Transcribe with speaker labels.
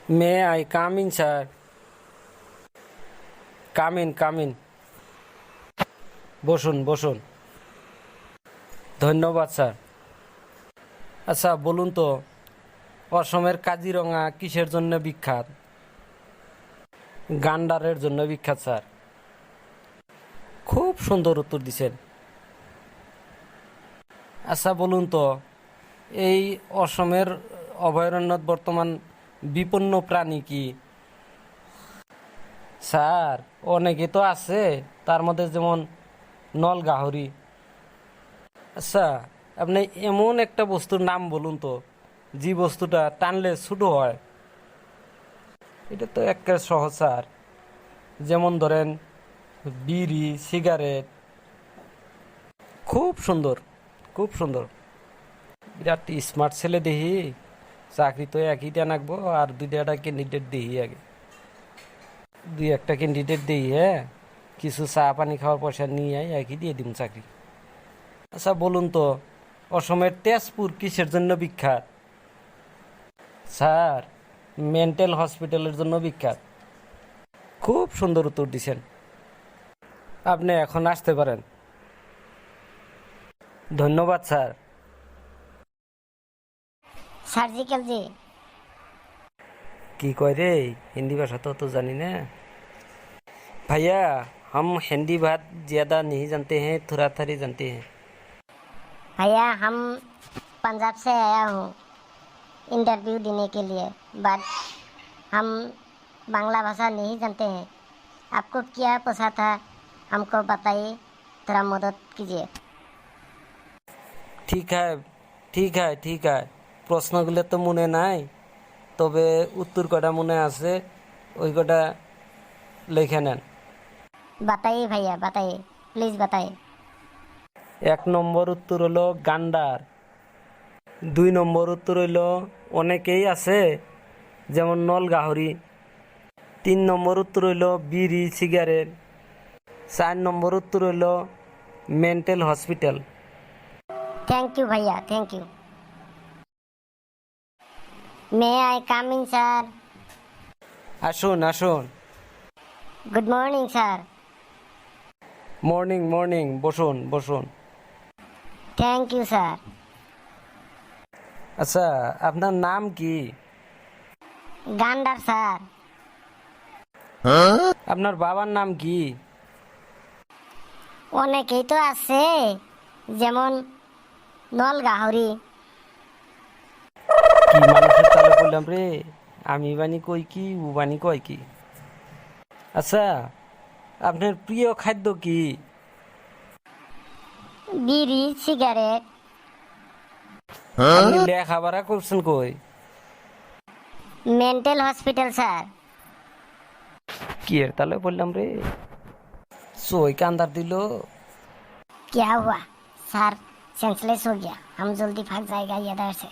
Speaker 1: May I come in, sir? Come in. বসুন বসুন। ধন্যবাদ স্যার। আচ্ছা বলুন তো, অসমের কাজিরঙা কিসের জন্য বিখ্যাত? গান্ডারের জন্য বিখ্যাত স্যার। খুব সুন্দর উত্তর দিছেন। আচ্ছা বলুন তো, এই অসমের অভয়ারণ্যত বর্তমান বিপন্ন প্রাণী কি? স্যার অনেকে তো আছে, তার মধ্যে যেমন নল গাহরি। আচ্ছা আপনি এমন একটা বস্তুর নাম বলুন তো, যে বস্তুটা টানলে ছোটো হয়। এটা তো একেবারে সহজ স্যার। যেমন ধরেন বিড়ি, সিগারেট। খুব সুন্দর, খুব সুন্দর। বিরাট স্মার্ট ছেলে দেখি। চাকরি তো একইটা নাকবো, আর দুইটা ক্যান্ডিডেট দেখি আগে। দুই একটা ক্যান্ডিডেট দিই, হ্যাঁ, কিছু চা পানি খাওয়ার পয়সা নিয়ে একই দিয়ে দিন চাকরি। আচ্ছা বলুন তো, অসমের তেজপুর কিসের জন্য বিখ্যাত? স্যার মেন্টাল হসপিটালের জন্য বিখ্যাত। খুব সুন্দর উত্তর দিছেন। আপনি এখন আসতে পারেন। ধন্যবাদ স্যার।
Speaker 2: সার্জিক্যাল জি।
Speaker 1: কি কয় রে, হিন্দি भाषा तो जानी ना। भैया हम हिंदी बात ज़्यादा नहीं जानते हैं, थोड़ा थोड़ी जानते हैं।
Speaker 2: भैया हम पंजाब से आया हूँ इंटरव्यू देने के लिए, बट हम बांग्ला भाषा नहीं जानते हैं। आपको क्या पूछा था, हमको बताइए, थोड़ा मदद कीजिए।
Speaker 1: ঠিক है ঠিক है ঠিক है, প্রশ্নগুলো তো মনে নাই, তবে উত্তর কটা মনে আছে, ওই কটা লিখে নেন।
Speaker 2: बताइए भैया बताइए, प्लीज़ बताइए।
Speaker 1: 1 নম্বর উত্তর হলো গান্ডার। 2 নম্বর উত্তর হইল অনেকেই আছে, যেমন নল গাহরি। 3 নম্বর উত্তর হইল বিড়ি, সিগারেট। 4 নম্বর উত্তর হইল মেন্টাল হসপিটাল।
Speaker 2: थैंक यू भैया, thank you. May I come in sir?
Speaker 1: আসুন আসুন।
Speaker 2: Good morning sir.
Speaker 1: Morning morning, বসুন বসুন।
Speaker 2: Thank you sir.
Speaker 1: আচ্ছা আপনার নাম কি?
Speaker 2: गांडर सर।
Speaker 1: আপনার বাবার নাম কি?
Speaker 2: অনেকেই তো আছে, যেমন নল গাহরি।
Speaker 1: কি মানুষের তালে বললাম রে, আমি বানি কই কি, ও বানি কয় কি। আচ্ছা আপনার প্রিয় খাদ্য কি?
Speaker 2: বিড়ি, সিগারেট।
Speaker 1: আপনি লেখাপড়া করছেন কই?
Speaker 2: Mental hospital sir.
Speaker 1: কি এর তালে বললাম রে, সই কান্দার দিল।
Speaker 2: क्या हुआ सर, सेंसलेस हो गया? हम जल्दी भाग जाएगा इधर से।